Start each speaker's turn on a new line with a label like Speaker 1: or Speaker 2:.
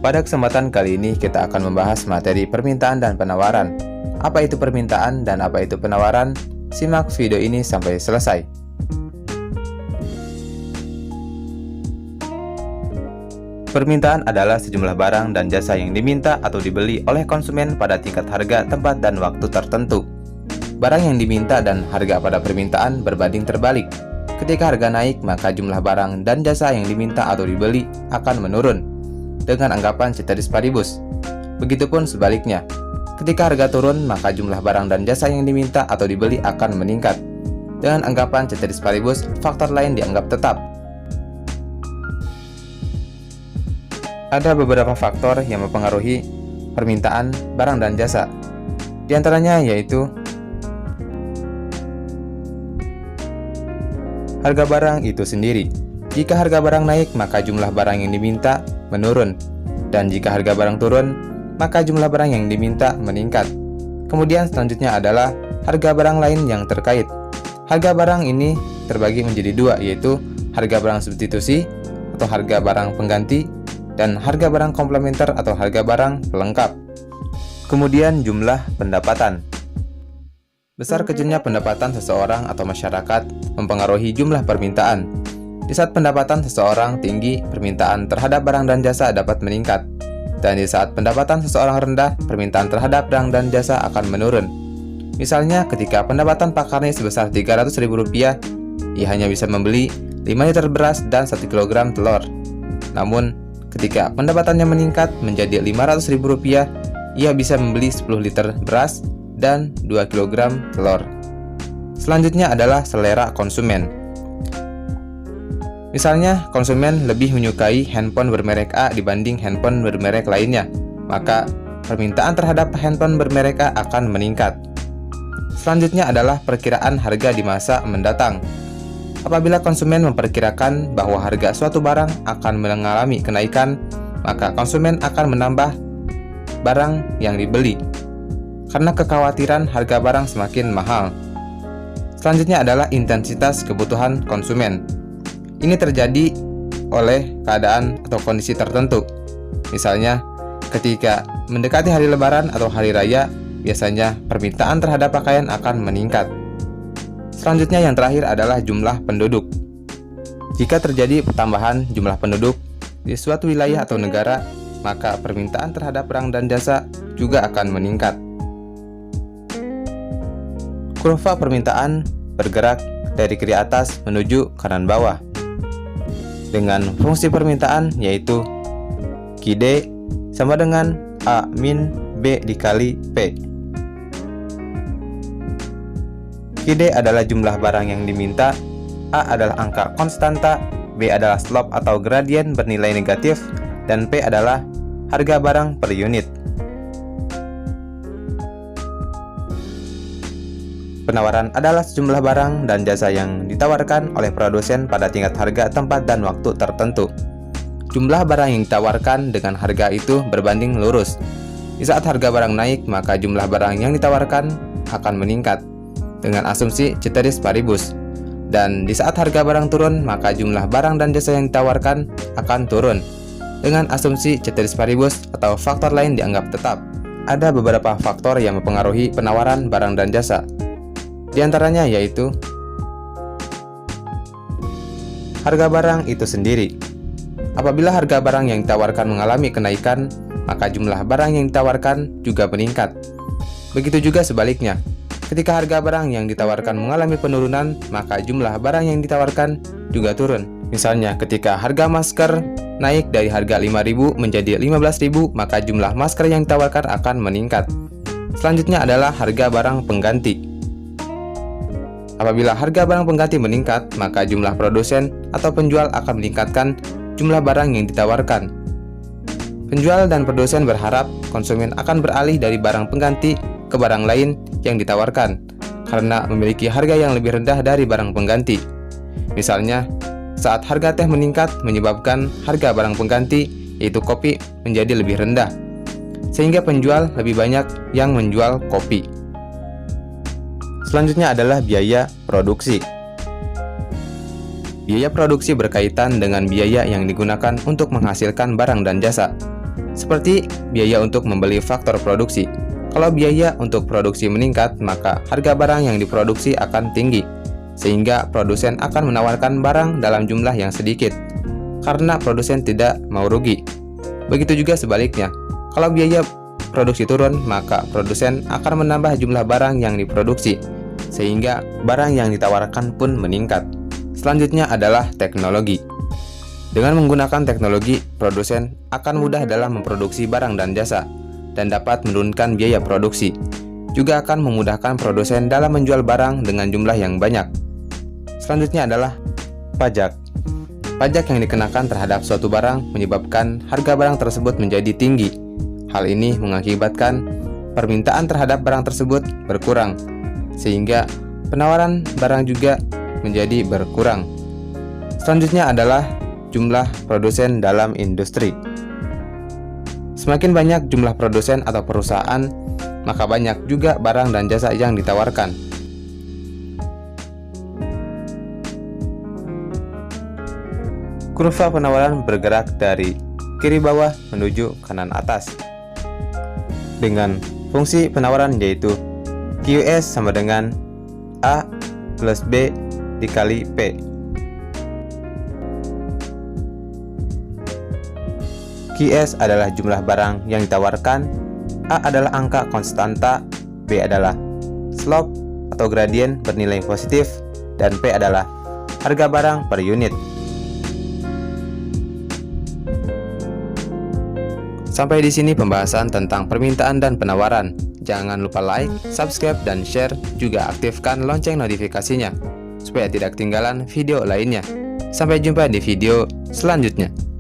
Speaker 1: Pada kesempatan kali ini kita akan membahas materi permintaan dan penawaran. Apa itu permintaan dan apa itu penawaran? Simak video ini sampai selesai. Permintaan adalah sejumlah barang dan jasa yang diminta atau dibeli oleh konsumen pada tingkat harga, tempat, dan waktu tertentu. Barang yang diminta dan harga pada permintaan berbanding terbalik. Ketika harga naik, maka jumlah barang dan jasa yang diminta atau dibeli akan menurun, dengan anggapan ceteris paribus. Begitupun sebaliknya, ketika harga turun, maka jumlah barang dan jasa yang diminta atau dibeli akan meningkat, dengan anggapan ceteris paribus. Faktor lain dianggap tetap. Ada beberapa faktor yang mempengaruhi permintaan barang dan jasa. Di antaranya yaitu harga barang itu sendiri. Jika harga barang naik, maka jumlah barang yang diminta menurun. Dan jika harga barang turun, maka jumlah barang yang diminta meningkat. Kemudian selanjutnya adalah harga barang lain yang terkait. Harga barang ini terbagi menjadi dua, yaitu harga barang substitusi atau harga barang pengganti, dan harga barang komplementer atau harga barang pelengkap. Kemudian jumlah pendapatan. Besar kecilnya pendapatan seseorang atau masyarakat mempengaruhi jumlah permintaan. Di saat pendapatan seseorang tinggi, permintaan terhadap barang dan jasa dapat meningkat. Dan di saat pendapatan seseorang rendah, permintaan terhadap barang dan jasa akan menurun. Misalnya, ketika pendapatan Pak Karni sebesar Rp300.000, ia hanya bisa membeli 5 liter beras dan 1 kg telur. Namun, ketika pendapatannya meningkat menjadi Rp500.000, ia bisa membeli 10 liter beras dan 2 kg telur. Selanjutnya adalah selera konsumen. Misalnya, konsumen lebih menyukai handphone bermerek A dibanding handphone bermerek lainnya, maka permintaan terhadap handphone bermerek A akan meningkat. Selanjutnya adalah perkiraan harga di masa mendatang. Apabila konsumen memperkirakan bahwa harga suatu barang akan mengalami kenaikan, maka konsumen akan menambah barang yang dibeli, karena kekhawatiran harga barang semakin mahal. Selanjutnya adalah intensitas kebutuhan konsumen. Ini terjadi oleh keadaan atau kondisi tertentu. Misalnya, ketika mendekati hari lebaran atau hari raya, biasanya permintaan terhadap pakaian akan meningkat. Selanjutnya yang terakhir adalah jumlah penduduk. Jika terjadi pertambahan jumlah penduduk di suatu wilayah atau negara, maka permintaan terhadap barang dan jasa juga akan meningkat. Kurva permintaan bergerak dari kiri atas menuju kanan bawah, dengan fungsi permintaan yaitu QD sama dengan A min B dikali P. QD adalah jumlah barang yang diminta, A adalah angka konstanta, B adalah slope atau gradien bernilai negatif, dan P adalah harga barang per unit. Penawaran adalah sejumlah barang dan jasa yang ditawarkan oleh produsen pada tingkat harga, tempat, dan waktu tertentu. Jumlah barang yang ditawarkan dengan harga itu berbanding lurus. Di saat harga barang naik, maka jumlah barang yang ditawarkan akan meningkat, dengan asumsi ceteris paribus. Dan di saat harga barang turun, maka jumlah barang dan jasa yang ditawarkan akan turun, dengan asumsi ceteris paribus atau faktor lain dianggap tetap. Ada beberapa faktor yang mempengaruhi penawaran barang dan jasa. Di antaranya yaitu harga barang itu sendiri. Apabila harga barang yang ditawarkan mengalami kenaikan, maka jumlah barang yang ditawarkan juga meningkat. Begitu juga sebaliknya. Ketika harga barang yang ditawarkan mengalami penurunan, maka jumlah barang yang ditawarkan juga turun. Misalnya, ketika harga masker naik dari harga 5.000 menjadi 15.000, maka jumlah masker yang ditawarkan akan meningkat. Selanjutnya adalah harga barang pengganti. Apabila harga barang pengganti meningkat, maka jumlah produsen atau penjual akan meningkatkan jumlah barang yang ditawarkan. Penjual dan produsen berharap konsumen akan beralih dari barang pengganti ke barang lain yang ditawarkan, karena memiliki harga yang lebih rendah dari barang pengganti. Misalnya, saat harga teh meningkat menyebabkan harga barang pengganti, yaitu kopi, menjadi lebih rendah, sehingga penjual lebih banyak yang menjual kopi. Selanjutnya adalah biaya produksi. Biaya produksi berkaitan dengan biaya yang digunakan untuk menghasilkan barang dan jasa, seperti biaya untuk membeli faktor produksi. Kalau biaya untuk produksi meningkat, maka harga barang yang diproduksi akan tinggi, sehingga produsen akan menawarkan barang dalam jumlah yang sedikit, karena produsen tidak mau rugi. Begitu juga sebaliknya, kalau biaya produksi turun, maka produsen akan menambah jumlah barang yang diproduksi, sehingga barang yang ditawarkan pun meningkat. Selanjutnya adalah teknologi. Dengan menggunakan teknologi, produsen akan mudah dalam memproduksi barang dan jasa, dan dapat menurunkan biaya produksi. Juga akan memudahkan produsen dalam menjual barang dengan jumlah yang banyak. Selanjutnya adalah pajak. Pajak yang dikenakan terhadap suatu barang menyebabkan harga barang tersebut menjadi tinggi. Hal ini mengakibatkan permintaan terhadap barang tersebut berkurang, sehingga penawaran barang juga menjadi berkurang. Selanjutnya adalah jumlah produsen dalam industri. Semakin banyak jumlah produsen atau perusahaan, maka banyak juga barang dan jasa yang ditawarkan. Kurva penawaran bergerak dari kiri bawah menuju kanan atas, dengan fungsi penawaran yaitu QS sama dengan A plus B dikali P. QS adalah jumlah barang yang ditawarkan, A adalah angka konstanta, B adalah slope atau gradien bernilai positif, dan P adalah harga barang per unit. Sampai di sini pembahasan tentang permintaan dan penawaran. Jangan lupa like, subscribe, dan share, juga aktifkan lonceng notifikasinya supaya tidak ketinggalan video lainnya. Sampai jumpa di video selanjutnya.